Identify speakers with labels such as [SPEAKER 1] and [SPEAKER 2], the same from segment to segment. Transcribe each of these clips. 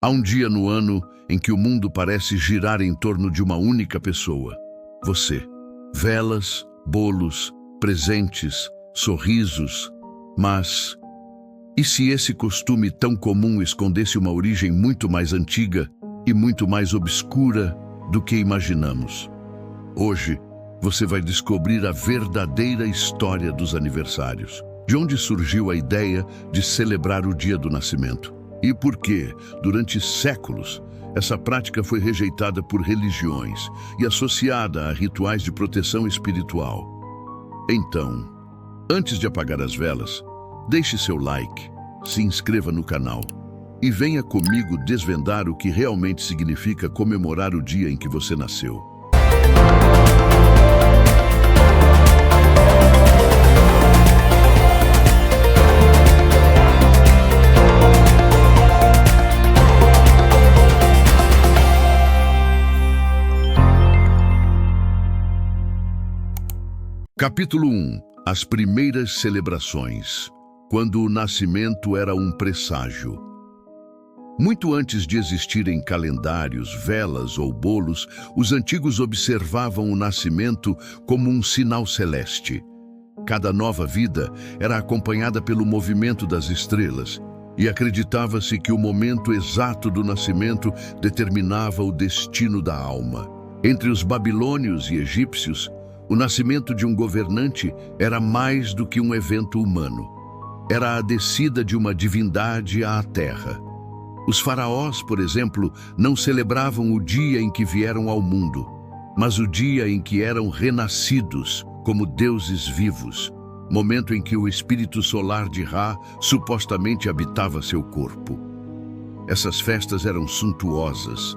[SPEAKER 1] Há um dia no ano em que o mundo parece girar em torno de uma única pessoa, você. Velas, bolos, presentes, sorrisos, mas... E se esse costume tão comum escondesse uma origem muito mais antiga e muito mais obscura do que imaginamos? Hoje, você vai descobrir a verdadeira história dos aniversários. De onde surgiu a ideia de celebrar o dia do nascimento? E por que, durante séculos, essa prática foi rejeitada por religiões e associada a rituais de proteção espiritual? Então, antes de apagar as velas, deixe seu like, se inscreva no canal e venha comigo desvendar o que realmente significa comemorar o dia em que você nasceu. Capítulo 1. As primeiras celebrações, quando o nascimento era um presságio. Muito antes de existirem calendários, velas ou bolos, os antigos observavam o nascimento como um sinal celeste. Cada nova vida era acompanhada pelo movimento das estrelas, e acreditava-se que o momento exato do nascimento determinava o destino da alma. Entre os babilônios e egípcios, o nascimento de um governante era mais do que um evento humano. Era a descida de uma divindade à terra. Os faraós, por exemplo, não celebravam o dia em que vieram ao mundo, mas o dia em que eram renascidos como deuses vivos, momento em que o espírito solar de Ra supostamente habitava seu corpo. Essas festas eram suntuosas.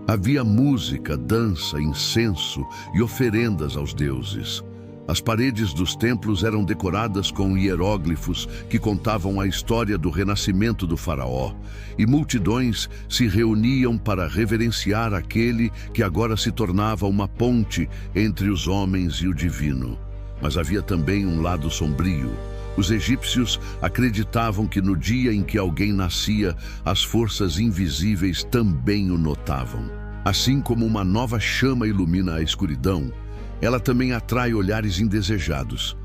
[SPEAKER 1] Havia música, dança, incenso e oferendas aos deuses. As paredes dos templos eram decoradas com hieróglifos que contavam a história do renascimento do faraó, e multidões se reuniam para reverenciar aquele que agora se tornava uma ponte entre os homens e o divino. Mas havia também um lado sombrio. Os egípcios acreditavam que no dia em que alguém nascia, as forças invisíveis também o notavam. Assim como uma nova chama ilumina a escuridão, ela também atrai olhares indesejados.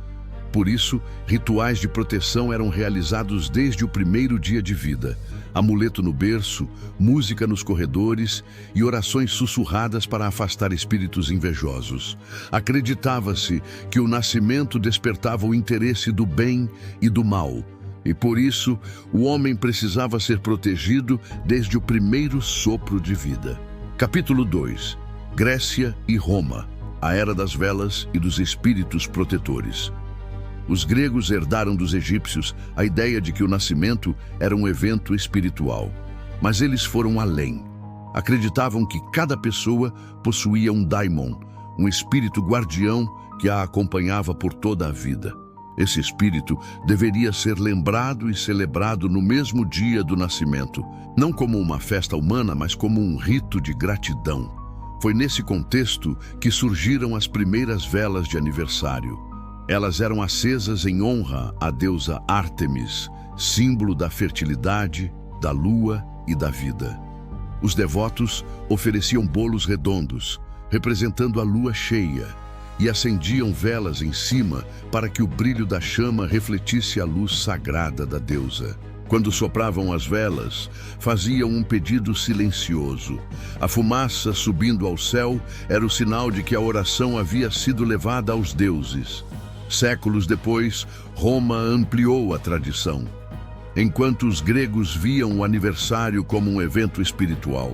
[SPEAKER 1] Por isso, rituais de proteção eram realizados desde o primeiro dia de vida. Amuleto no berço, música nos corredores e orações sussurradas para afastar espíritos invejosos. Acreditava-se que o nascimento despertava o interesse do bem e do mal, e por isso o homem precisava ser protegido desde o primeiro sopro de vida. Capítulo 2. Grécia e Roma, a era das velas e dos espíritos protetores. Os gregos herdaram dos egípcios a ideia de que o nascimento era um evento espiritual. Mas eles foram além. Acreditavam que cada pessoa possuía um daimon, um espírito guardião que a acompanhava por toda a vida. Esse espírito deveria ser lembrado e celebrado no mesmo dia do nascimento, não como uma festa humana, mas como um rito de gratidão. Foi nesse contexto que surgiram as primeiras velas de aniversário. Elas eram acesas em honra à deusa Ártemis, símbolo da fertilidade, da lua e da vida. Os devotos ofereciam bolos redondos, representando a lua cheia, e acendiam velas em cima para que o brilho da chama refletisse a luz sagrada da deusa. Quando sopravam as velas, faziam um pedido silencioso. A fumaça subindo ao céu era o sinal de que a oração havia sido levada aos deuses. Séculos depois, Roma ampliou a tradição. Enquanto os gregos viam o aniversário como um evento espiritual,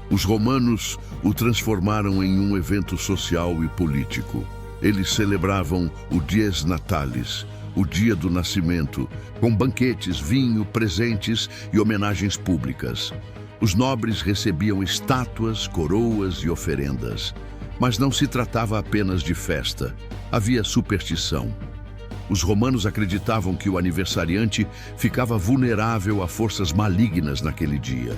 [SPEAKER 1] os romanos o transformaram em um evento social e político. Eles celebravam o Dies Natalis, o dia do nascimento, com banquetes, vinho, presentes e homenagens públicas. Os nobres recebiam estátuas, coroas e oferendas. Mas não se tratava apenas de festa. Havia superstição. Os romanos acreditavam que o aniversariante ficava vulnerável a forças malignas naquele dia.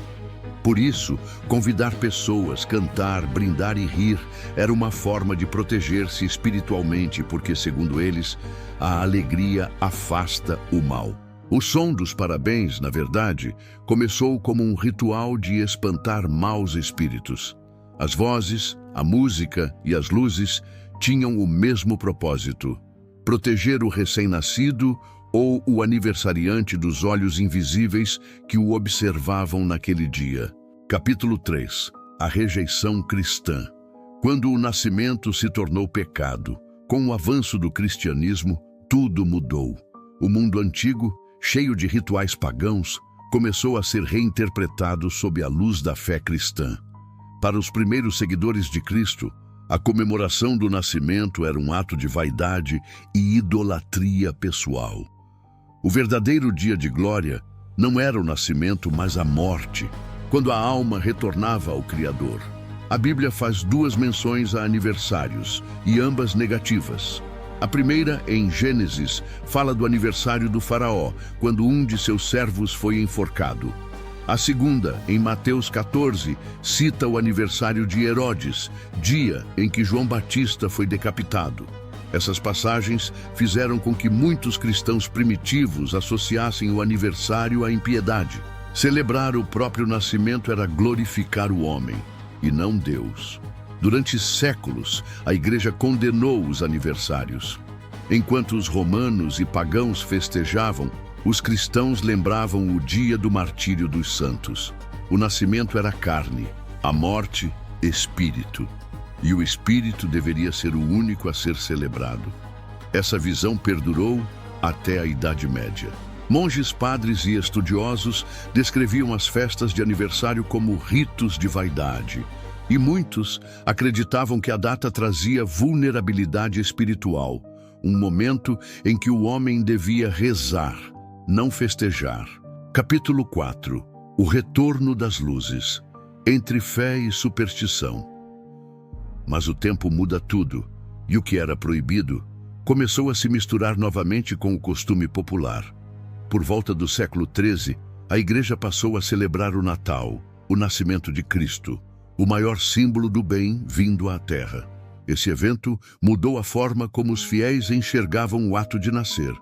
[SPEAKER 1] Por isso, convidar pessoas, cantar, brindar e rir era uma forma de proteger-se espiritualmente, porque, segundo eles, a alegria afasta o mal. O som dos parabéns, na verdade, começou como um ritual de espantar maus espíritos. As vozes, a música e as luzes tinham o mesmo propósito: proteger o recém-nascido ou o aniversariante dos olhos invisíveis que o observavam naquele dia. Capítulo 3. A rejeição cristã. Quando o nascimento se tornou pecado, com o avanço do cristianismo, tudo mudou. O mundo antigo, cheio de rituais pagãos, começou a ser reinterpretado sob a luz da fé cristã. Para os primeiros seguidores de Cristo, a comemoração do nascimento era um ato de vaidade e idolatria pessoal. O verdadeiro dia de glória não era o nascimento, mas a morte, quando a alma retornava ao Criador. A Bíblia faz duas menções a aniversários, e ambas negativas. A primeira, em Gênesis, fala do aniversário do faraó, quando um de seus servos foi enforcado. A segunda, em Mateus 14, cita o aniversário de Herodes, dia em que João Batista foi decapitado. Essas passagens fizeram com que muitos cristãos primitivos associassem o aniversário à impiedade. Celebrar o próprio nascimento era glorificar o homem, e não Deus. Durante séculos, a Igreja condenou os aniversários. Enquanto os romanos e pagãos festejavam, os cristãos lembravam o dia do martírio dos santos. O nascimento era carne, a morte, espírito. E o espírito deveria ser o único a ser celebrado. Essa visão perdurou até a Idade Média. Monges, padres e estudiosos descreviam as festas de aniversário como ritos de vaidade. E muitos acreditavam que a data trazia vulnerabilidade espiritual, um momento em que o homem devia rezar, não festejar. Capítulo 4. O retorno das luzes, entre fé e superstição. Mas o tempo muda tudo, e o que era proibido começou a se misturar novamente com o costume popular. Por volta do século XIII, a Igreja passou a celebrar o Natal, o nascimento de Cristo, o maior símbolo do bem vindo à Terra. Esse evento mudou a forma como os fiéis enxergavam o ato de nascer.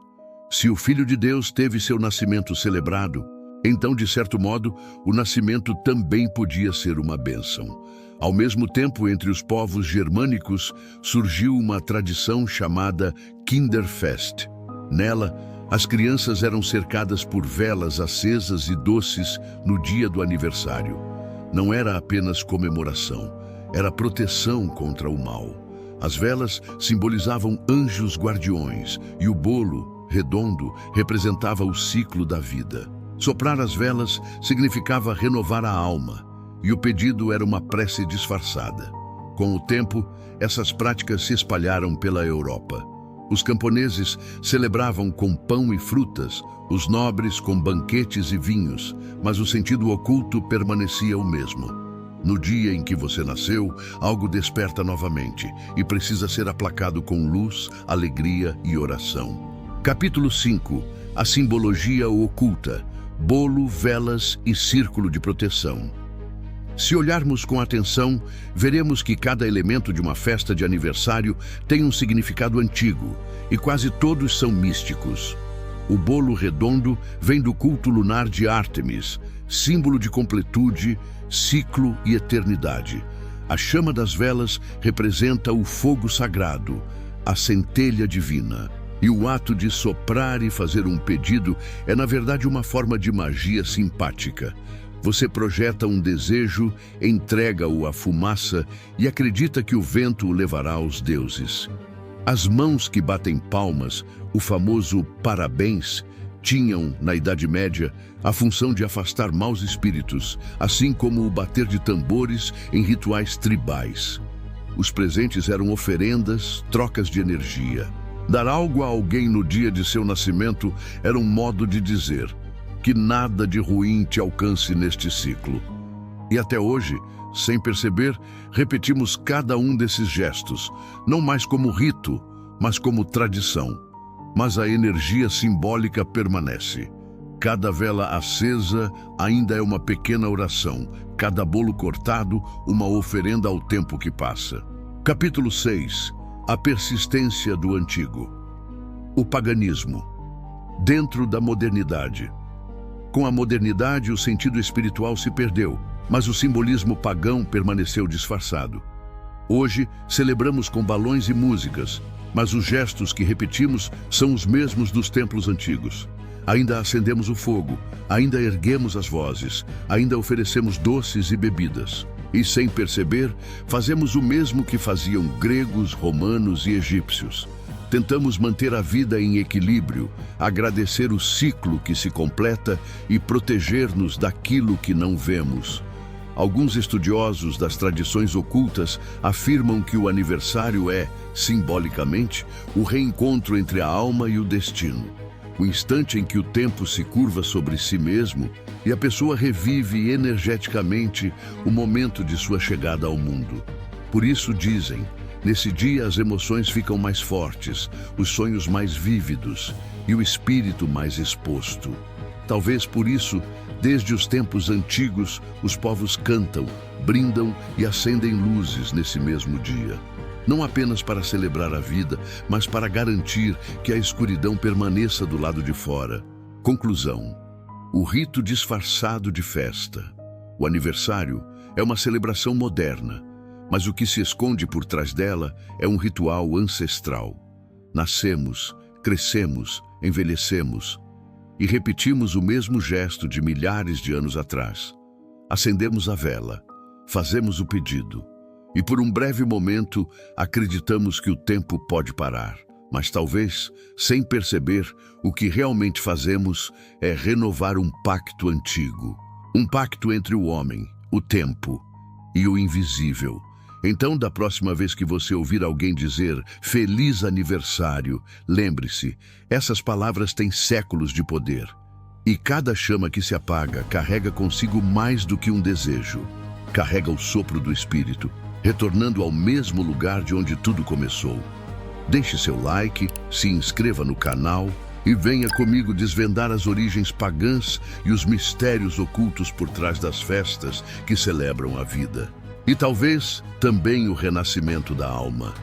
[SPEAKER 1] Se o Filho de Deus teve seu nascimento celebrado, então, de certo modo, o nascimento também podia ser uma bênção. Ao mesmo tempo, entre os povos germânicos, surgiu uma tradição chamada Kinderfest. Nela, as crianças eram cercadas por velas acesas e doces no dia do aniversário. Não era apenas comemoração, era proteção contra o mal. As velas simbolizavam anjos guardiões e o bolo, redondo, representava o ciclo da vida. Soprar as velas significava renovar a alma, e o pedido era uma prece disfarçada. Com o tempo, essas práticas se espalharam pela Europa. Os camponeses celebravam com pão e frutas, os nobres com banquetes e vinhos, mas o sentido oculto permanecia o mesmo. No dia em que você nasceu, algo desperta novamente e precisa ser aplacado com luz, alegria e oração. Capítulo 5. A simbologia oculta, bolo, velas e círculo de proteção. Se olharmos com atenção, veremos que cada elemento de uma festa de aniversário tem um significado antigo, e quase todos são místicos. O bolo redondo vem do culto lunar de Ártemis, símbolo de completude, ciclo e eternidade. A chama das velas representa o fogo sagrado, a centelha divina. E o ato de soprar e fazer um pedido é, na verdade, uma forma de magia simpática. Você projeta um desejo, entrega-o à fumaça e acredita que o vento o levará aos deuses. As mãos que batem palmas, o famoso parabéns, tinham, na Idade Média, a função de afastar maus espíritos, assim como o bater de tambores em rituais tribais. Os presentes eram oferendas, trocas de energia. Dar algo a alguém no dia de seu nascimento era um modo de dizer: que nada de ruim te alcance neste ciclo. E até hoje, sem perceber, repetimos cada um desses gestos, não mais como rito, mas como tradição. Mas a energia simbólica permanece. Cada vela acesa ainda é uma pequena oração, cada bolo cortado, uma oferenda ao tempo que passa. Capítulo 6. A persistência do antigo. O paganismo. dentro da modernidade. Com a modernidade, o sentido espiritual se perdeu, mas o simbolismo pagão permaneceu disfarçado. Hoje, celebramos com balões e músicas, mas os gestos que repetimos são os mesmos dos templos antigos. Ainda acendemos o fogo, ainda erguemos as vozes, ainda oferecemos doces e bebidas. E, sem perceber, fazemos o mesmo que faziam gregos, romanos e egípcios. Tentamos manter a vida em equilíbrio, agradecer o ciclo que se completa e proteger-nos daquilo que não vemos. Alguns estudiosos das tradições ocultas afirmam que o aniversário é, simbolicamente, o reencontro entre a alma e o destino. O instante em que o tempo se curva sobre si mesmo e a pessoa revive energeticamente o momento de sua chegada ao mundo. Por isso dizem, nesse dia as emoções ficam mais fortes, os sonhos mais vívidos e o espírito mais exposto. Talvez por isso, desde os tempos antigos, os povos cantam, brindam e acendem luzes nesse mesmo dia. Não apenas para celebrar a vida, mas para garantir que a escuridão permaneça do lado de fora. Conclusão: o rito disfarçado de festa. O aniversário é uma celebração moderna, mas o que se esconde por trás dela é um ritual ancestral. Nascemos, crescemos, envelhecemos e repetimos o mesmo gesto de milhares de anos atrás. Acendemos a vela, fazemos o pedido. E por um breve momento, acreditamos que o tempo pode parar. Mas talvez, sem perceber, o que realmente fazemos é renovar um pacto antigo. Um pacto entre o homem, o tempo e o invisível. Então, da próxima vez que você ouvir alguém dizer "Feliz aniversário", lembre-se, essas palavras têm séculos de poder. E cada chama que se apaga carrega consigo mais do que um desejo. Carrega o sopro do Espírito, retornando ao mesmo lugar de onde tudo começou. Deixe seu like, se inscreva no canal e venha comigo desvendar as origens pagãs e os mistérios ocultos por trás das festas que celebram a vida. E talvez também o renascimento da alma.